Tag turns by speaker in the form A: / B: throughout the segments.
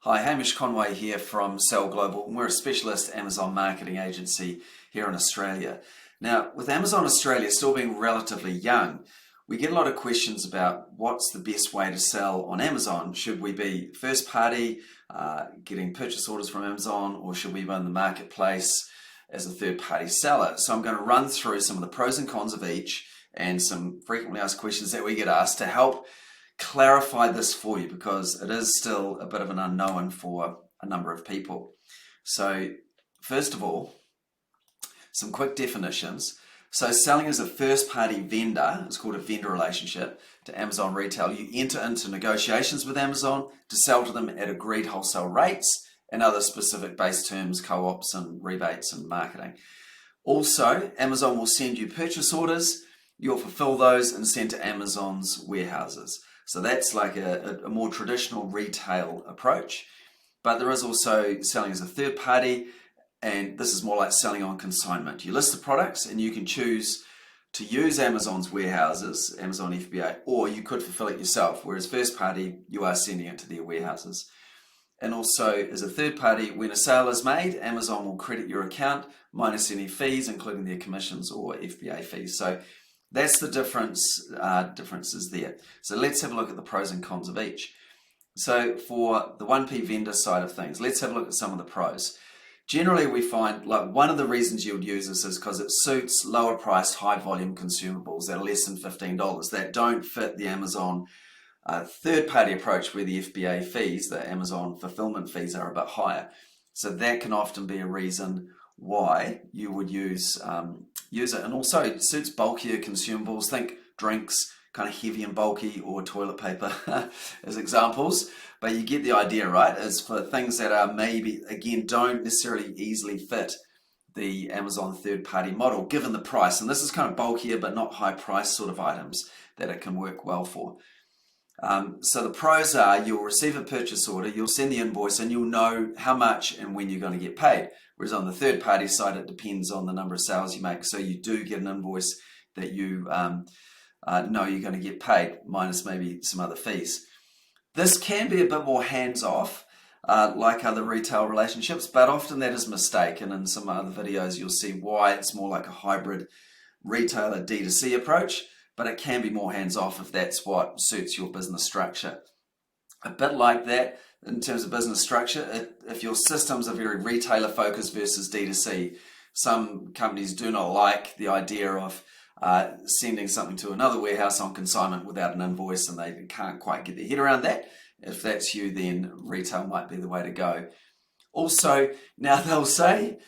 A: Hi, Hamish Conway here from Sell Global, and we're a specialist Amazon marketing agency here in Australia. Now, with Amazon Australia still being relatively young, we get a lot of questions about what's the best way to sell on Amazon. Should we be first party, getting purchase orders from Amazon, or should we be in the marketplace as a third party seller? So I'm going to run through some of the pros and cons of each and some frequently asked questions that we get asked to help clarify this for you, because it is still a bit of an unknown for a number of people. So first of all, some quick definitions. So selling as a first party vendor is called a vendor relationship to Amazon retail. You enter into negotiations with Amazon to sell to them at agreed wholesale rates and other specific base terms, co-ops and rebates and marketing. Also, Amazon will send you purchase orders. You'll fulfill those and send to Amazon's warehouses. So that's like a more traditional retail approach. But there is also selling as a third party, and this is more like selling on consignment. You list the products and you can choose to use Amazon's warehouses, Amazon FBA, or you could fulfill it yourself, whereas first party, you are sending it to their warehouses. And also, as a third party, when a sale is made, Amazon will credit your account minus any fees, including their commissions or FBA fees. So that's the differences there. So let's have a look at the pros and cons of each. So for the 1P vendor side of things, let's have a look at some of the pros. Generally, we find like one of the reasons you would use this is because it suits lower priced, high volume consumables that are less than $15 that don't fit the Amazon third party approach, where the FBA fees, the Amazon fulfillment fees, are a bit higher. So that can often be a reason why you would use it. And also it suits bulkier consumables. Think drinks, kind of heavy and bulky, or toilet paper as examples. But you get the idea, right? Is for things that are maybe, again, don't necessarily easily fit the Amazon third party model given the price. And this is kind of bulkier but not high price sort of items that it can work well for. So the pros are you'll receive a purchase order, you'll send the invoice, and you'll know how much and when you're going to get paid. Whereas on the third party side, it depends on the number of sales you make. So you do get an invoice that you know you're going to get paid, minus maybe some other fees. This can be a bit more hands-off, like other retail relationships, but often that is a mistake. And in some other videos, you'll see why it's more like a hybrid retailer D2C approach, but it can be more hands-off if that's what suits your business structure. A bit like that in terms of business structure, if your systems are very retailer focused versus D2C, some companies do not like the idea of sending something to another warehouse on consignment without an invoice, and they can't quite get their head around that. If that's you, then retail might be the way to go. Also, now they'll say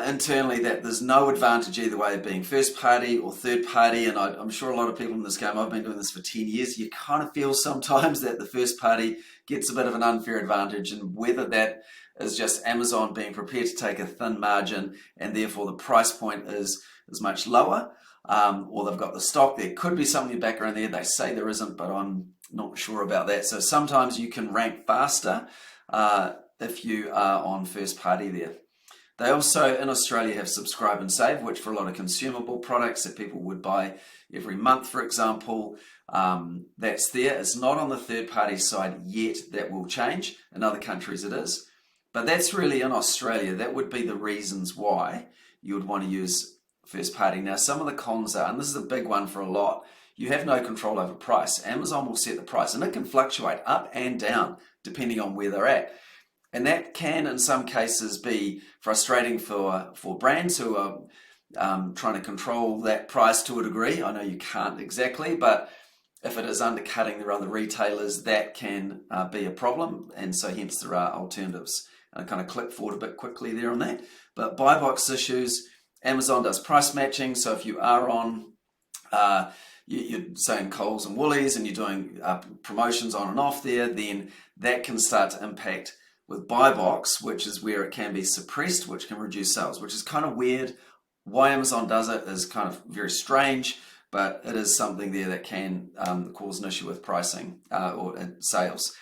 A: internally that there's no advantage either way of being first party or third party, and I'm sure a lot of people in this game, I've been doing this for 10 years, you kind of feel sometimes that the first party gets a bit of an unfair advantage, and whether that is just Amazon being prepared to take a thin margin and therefore the price point is much lower, or they've got the stock. There could be something in the background there. They say there isn't, but I'm not sure about that. So sometimes you can rank faster if you are on first party there. They also in Australia have Subscribe and Save, which for a lot of consumable products that people would buy every month, for example, that's there. It's not on the third party side yet. That will change. In other countries it is. But that's really in Australia. That would be the reasons why you would want to use first party. Now, some of the cons are, and this is a big one for a lot, you have no control over price. Amazon will set the price, and it can fluctuate up and down depending on where they're at. And that can, in some cases, be frustrating for brands who are trying to control that price to a degree. I know you can't exactly, but if it is undercutting their other retailers, that can be a problem. And so hence there are alternatives. And I kind of click forward a bit quickly there on that. But buy box issues, Amazon does price matching. So if you are on, you're saying Coles and Woolies and you're doing promotions on and off there, then that can start to impact with buy box, which is where it can be suppressed, which can reduce sales, which is kind of weird. Why Amazon does it is kind of very strange, but it is something there that can cause an issue with pricing or sales.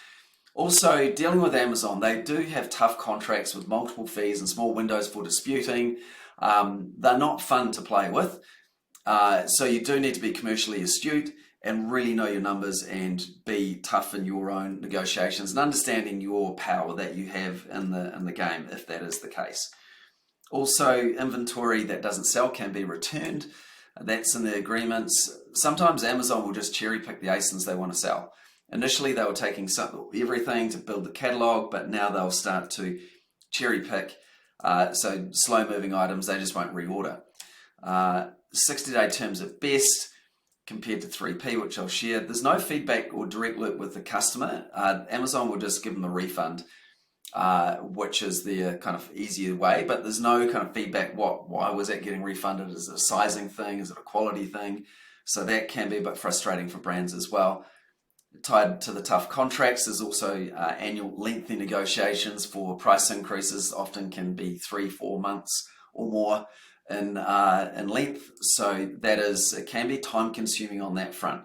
A: Also, dealing with Amazon, they do have tough contracts with multiple fees and small windows for disputing. They're not fun to play with. So you do need to be commercially astute and really know your numbers and be tough in your own negotiations and understanding your power that you have in the game, if that is the case. Also, inventory that doesn't sell can be returned. That's in the agreements. Sometimes Amazon will just cherry pick the ASINs they want to sell. Initially, they were taking everything to build the catalog, but now they'll start to cherry pick. So slow moving items, they just won't reorder. 60-day terms at best compared to 3P, which I'll share. There's no feedback or direct loop with the customer. Amazon will just give them a refund, which is the kind of easier way, but there's no kind of feedback. Why was that getting refunded? Is it a sizing thing? Is it a quality thing? So that can be a bit frustrating for brands as well. Tied to the tough contracts, there's also annual lengthy negotiations for price increases, often can be 3-4 months or more in length. So it can be time consuming on that front.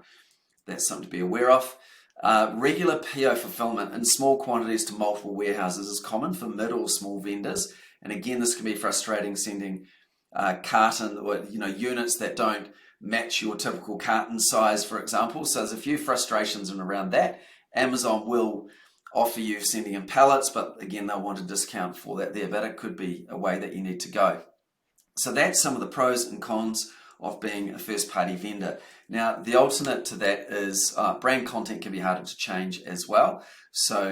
A: That's something to be aware of. Regular PO fulfillment in small quantities to multiple warehouses is common for mid or small vendors. And again, this can be frustrating, sending carton or units that don't match your typical carton size, for example. So there's a few frustrations around that. Amazon will offer you sending in pallets, but again, they'll want a discount for that there, but it could be a way that you need to go. So that's some of the pros and cons of being a first-party vendor. Now, the alternate to that is brand content can be harder to change as well. So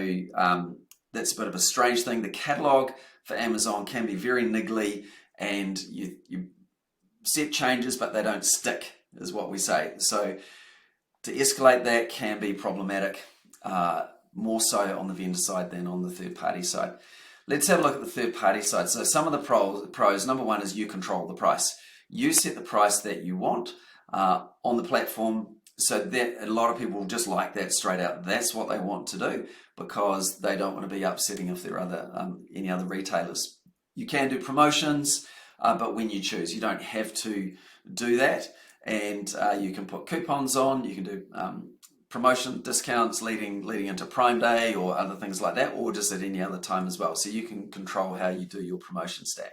A: that's a bit of a strange thing. The catalog for Amazon can be very niggly, and you set changes, but they don't stick, is what we say. So to escalate that can be problematic, more so on the vendor side than on the third-party side. Let's have a look at the third-party side. So some of the pros, number one is you control the price. You set the price that you want on the platform, so that a lot of people just like that straight out. That's what they want to do because they don't want to be upsetting if there are any other retailers. You can do promotions, but when you choose, you don't have to do that. And you can put coupons on, you can do promotion discounts leading into Prime Day or other things like that, or just at any other time as well. So you can control how you do your promotion stack.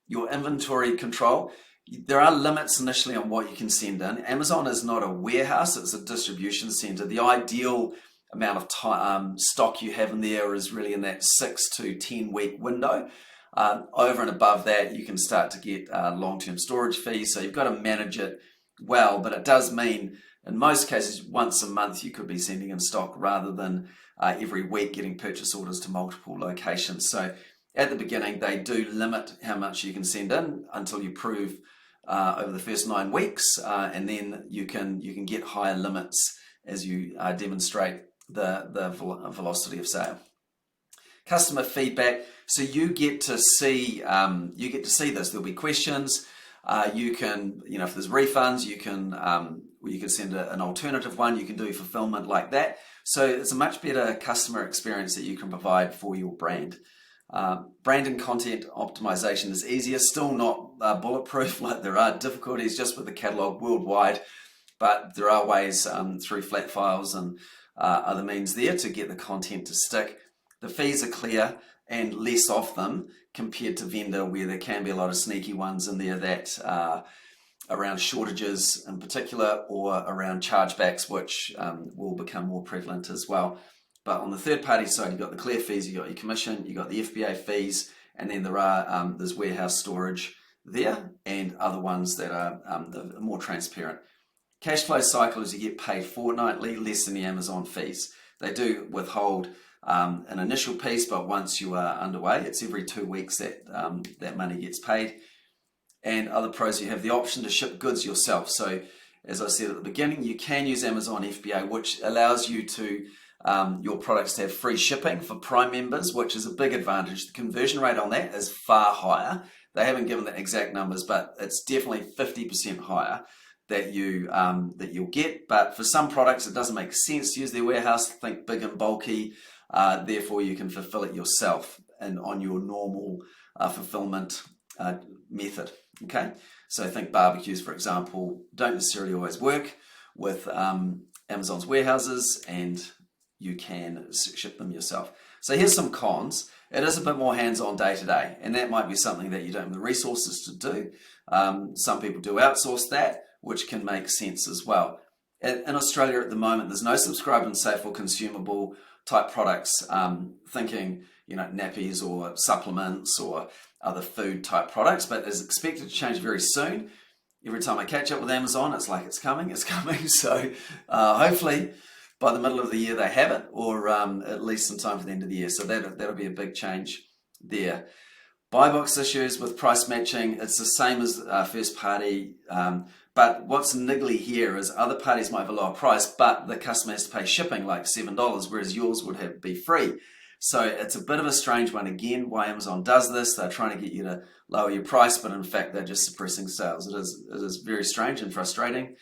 A: Your inventory control, there are limits initially on what you can send in. Amazon is not a warehouse, it's a distribution center. The ideal amount of time, stock you have in there is really in that 6 to 10 week window. Over and above that, you can start to get long-term storage fees. So you've got to manage it well, but it does mean in most cases, once a month, you could be sending in stock rather than every week getting purchase orders to multiple locations. So at the beginning, they do limit how much you can send in until you prove over the first 9 weeks, and then you can get higher limits as you demonstrate the velocity of sale. Customer feedback. So you get to see this. There'll be questions. You can, if there's refunds, you can send an alternative one. You can do fulfillment like that. So it's a much better customer experience that you can provide for your brand. Brand and content optimization is easier, still not bulletproof. Like there are difficulties just with the catalog worldwide, but there are ways through flat files and other means there to get the content to stick. The fees are clear and less of them compared to vendor, where there can be a lot of sneaky ones in there that around shortages in particular, or around chargebacks, which will become more prevalent as well. But on the third-party side, you've got the clear fees, you've got your commission, you've got the FBA fees, and then there's warehouse storage there and other ones that are more transparent. Cash flow cycle is you get paid fortnightly, less than the Amazon fees. They do withhold an initial piece, but once you are underway, it's every 2 weeks that that money gets paid. And other pros, you have the option to ship goods yourself. So as I said at the beginning, you can use Amazon FBA, which allows you to your products to have free shipping for Prime members, which is a big advantage. The conversion rate on that is far higher. They haven't given the exact numbers, but it's definitely 50% higher that you'll get. But for some products, it doesn't make sense to use their warehouse. Think big and bulky. Therefore, you can fulfill it yourself and on your normal fulfillment method. Okay, so think barbecues, for example, don't necessarily always work with Amazon's warehouses, and you can ship them yourself. So here's some cons. It is a bit more hands-on day to day, and that might be something that you don't have the resources to do. Some people do outsource that, which can make sense as well. in Australia at the moment, there's no subscribe and save or consumable type products, thinking, nappies or supplements or other food type products, but is expected to change very soon. Every time I catch up with Amazon, it's like it's coming. So hopefully by the middle of the year they have it, or at least in time for the end of the year. So that'll be a big change there. Buy box issues with price matching, it's the same as first party, but what's niggly here is other parties might have a lower price, but the customer has to pay shipping like $7, whereas yours would be free. So it's a bit of a strange one again, why Amazon does this. They're trying to get you to lower your price, but in fact they're just suppressing sales. It is very strange and frustrating,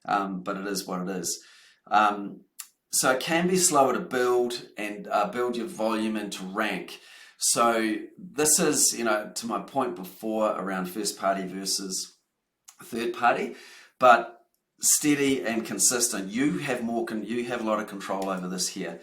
A: but it is what it is. So it can be slower to build and build your volume and to rank. So this is, to my point before around first party versus third party, but steady and consistent. You have a lot of control over this here.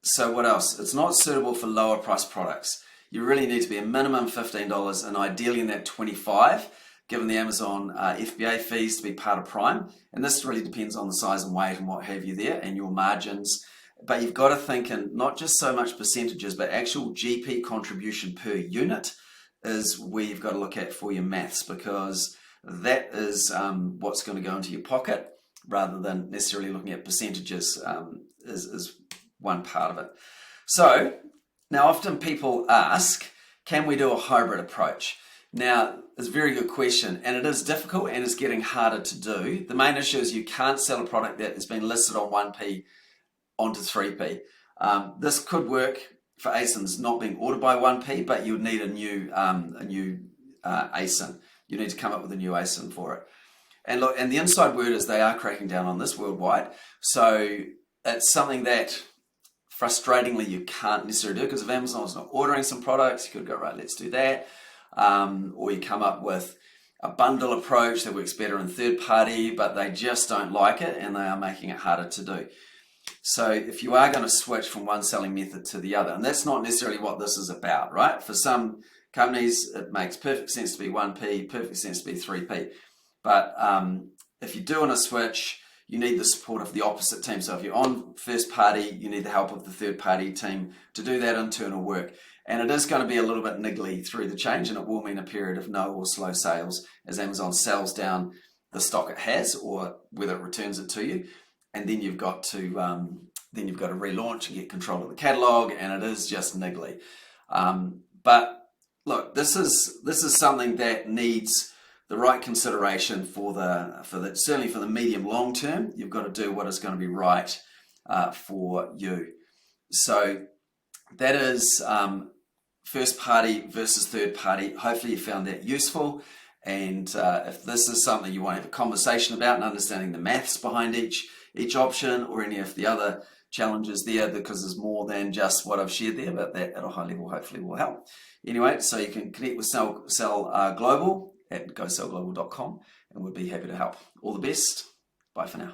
A: So what else? It's not suitable for lower price products. You really need to be a minimum $15 and ideally in that $25, given the Amazon FBA fees to be part of Prime. And this really depends on the size and weight and what have you there and your margins. But you've got to think in not just so much percentages, but actual GP contribution per unit is where you've got to look at for your maths, because that is what's going to go into your pocket rather than necessarily looking at percentages is one part of it. So now often people ask, can we do a hybrid approach? Now, it's a very good question, and it is difficult and it's getting harder to do. The main issue is you can't sell a product that has been listed on 1P onto 3P. This could work for ASINs not being ordered by 1P, but you would need a new ASIN. You need to come up with a new ASIN for it. And look, and the inside word is they are cracking down on this worldwide. So it's something that frustratingly you can't necessarily do, because if Amazon's not ordering some products, you could go, right, let's do that. Or you come up with a bundle approach that works better in third party, but they just don't like it and they are making it harder to do. So if you are going to switch from one selling method to the other, and that's not necessarily what this is about, right? For some companies, it makes perfect sense to be 1P, perfect sense to be 3P. But if you're doing a switch, you need the support of the opposite team. So if you're on first party, you need the help of the third party team to do that internal work. And it is going to be a little bit niggly through the change, and it will mean a period of no or slow sales as Amazon sells down the stock it has, or whether it returns it to you. And then you've got to relaunch and get control of the catalog, and it is just niggly. But look, this is something that needs the right consideration for certainly for the medium long term. You've got to do what is going to be right for you. So that is first party versus third party. Hopefully you found that useful. And if this is something you want to have a conversation about and understanding the maths behind each option or any of the other challenges there, because there's more than just what I've shared there, but that at a high level hopefully will help. Anyway, so you can connect with Sell Global at gosellglobal.com, and we'll be happy to help. All the best. Bye for now.